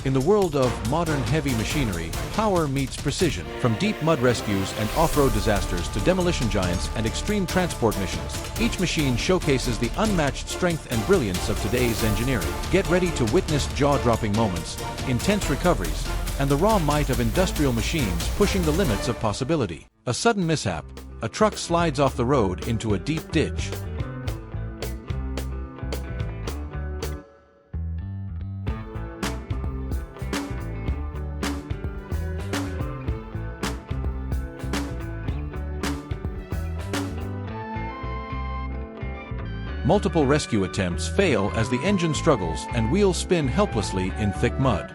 In the world of modern heavy machinery, power meets precision. From deep mud rescues and off-road disasters to demolition giants and extreme transport missions, each machine showcases the unmatched strength and brilliance of today's engineering. Get ready to witness jaw-dropping moments, intense recoveries, and the raw might of industrial machines pushing the limits of possibility. A sudden mishap, a truck slides off the road into a deep ditch. Multiple rescue attempts fail as the engine struggles and wheels spin helplessly in thick mud.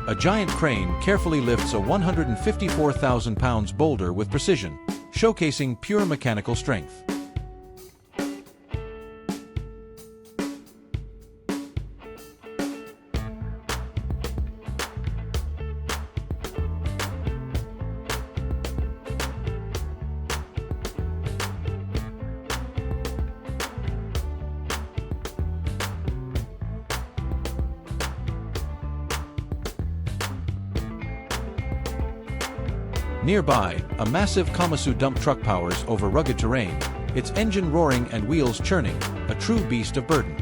A giant crane carefully lifts a 154,000 pounds boulder with precision, showcasing pure mechanical strength. Nearby, a massive Komatsu dump truck powers over rugged terrain, its engine roaring and wheels churning, a true beast of burden.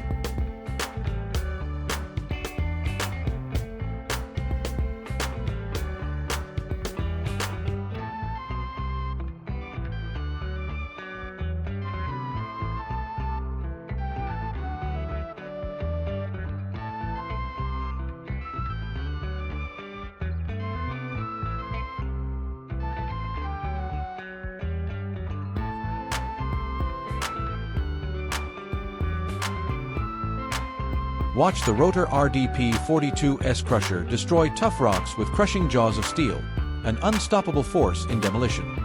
Watch the Rotor RDP-42S crusher destroy tough rocks with crushing jaws of steel, an unstoppable force in demolition.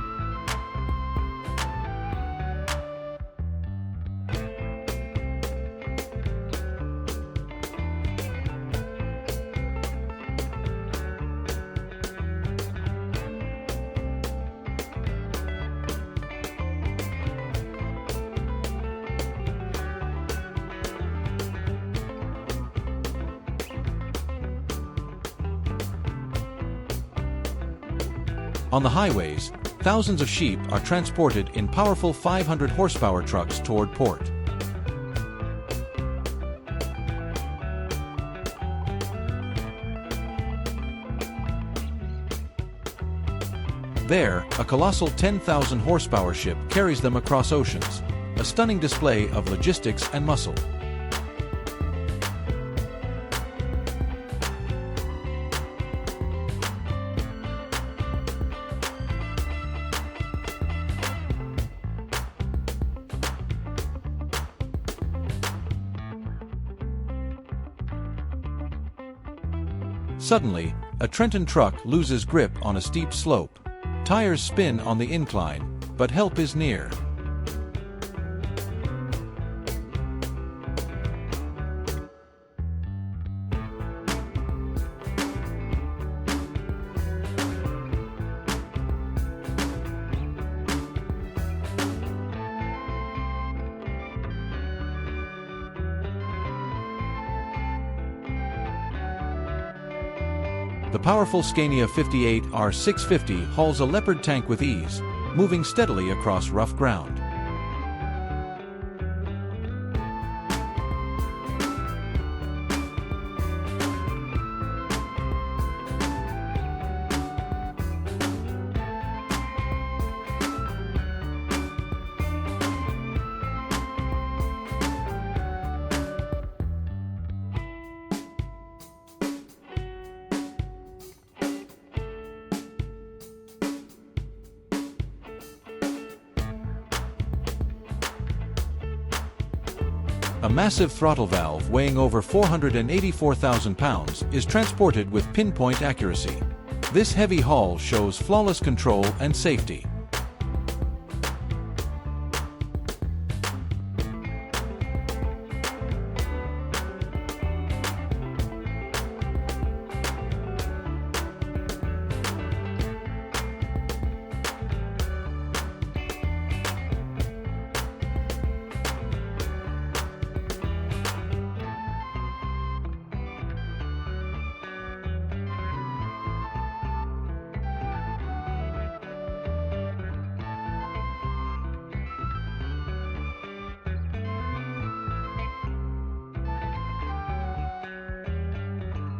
On the highways, thousands of sheep are transported in powerful 500 horsepower trucks toward port. There, a colossal 10,000 horsepower ship carries them across oceans, a stunning display of logistics and muscle. Suddenly, a Trenton truck loses grip on a steep slope. Tires spin on the incline, but help is near. The powerful Scania 58 R650 hauls a Leopard tank with ease, moving steadily across rough ground. A massive throttle valve weighing over 484,000 pounds is transported with pinpoint accuracy. This heavy haul shows flawless control and safety.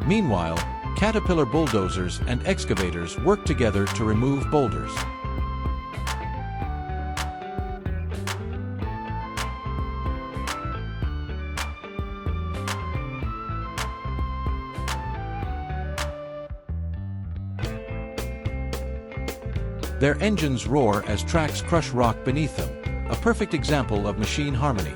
Meanwhile, caterpillar bulldozers and excavators work together to remove boulders. Their engines roar as tracks crush rock beneath them, a perfect example of machine harmony.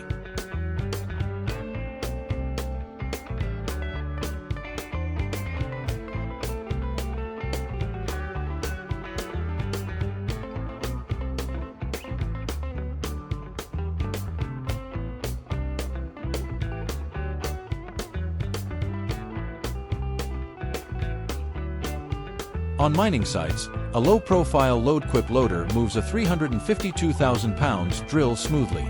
On mining sites, a low-profile load-quip loader moves a 352,000 pounds drill smoothly.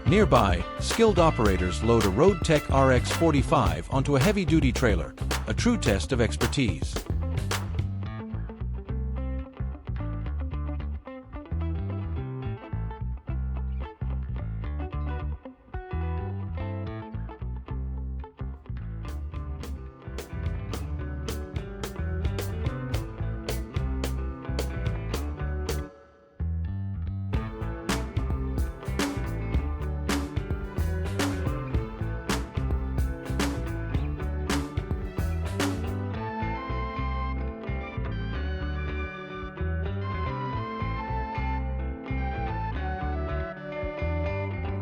Nearby, skilled operators load a Roadtech RX-45 onto a heavy-duty trailer, a true test of expertise.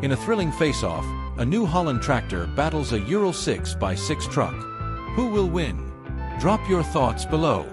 In a thrilling face-off, a New Holland tractor battles a Ural 6x6 truck. Who will win? Drop your thoughts below.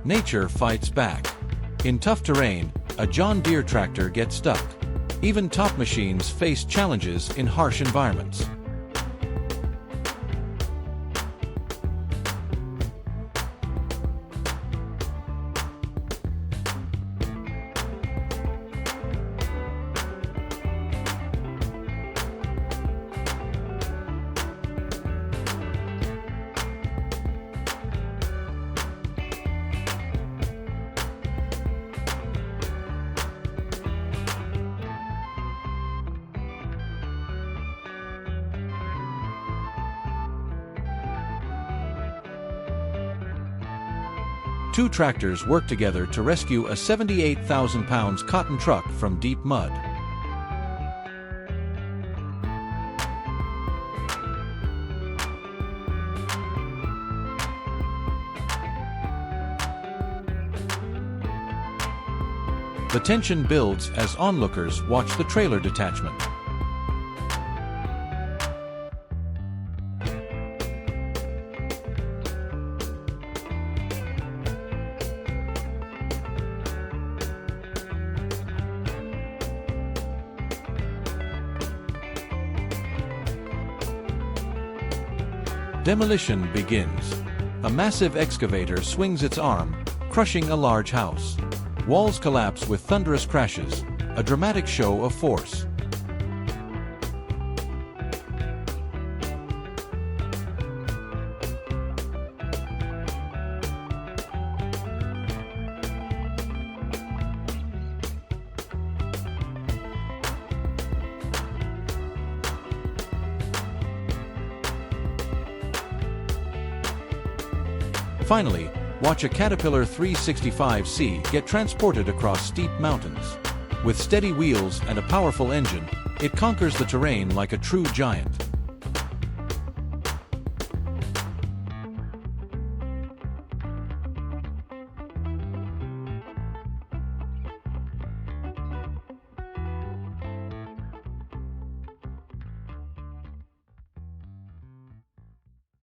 Nature fights back. In tough terrain, a John Deere tractor gets stuck. Even top machines face challenges in harsh environments. Two tractors work together to rescue a 78,000 pounds cotton truck from deep mud. The tension builds as onlookers watch the trailer detachment. Demolition begins. A massive excavator swings its arm, crushing a large house. Walls collapse with thunderous crashes, a dramatic show of force. Finally, watch a Caterpillar 365C get transported across steep mountains. With steady wheels and a powerful engine, it conquers the terrain like a true giant.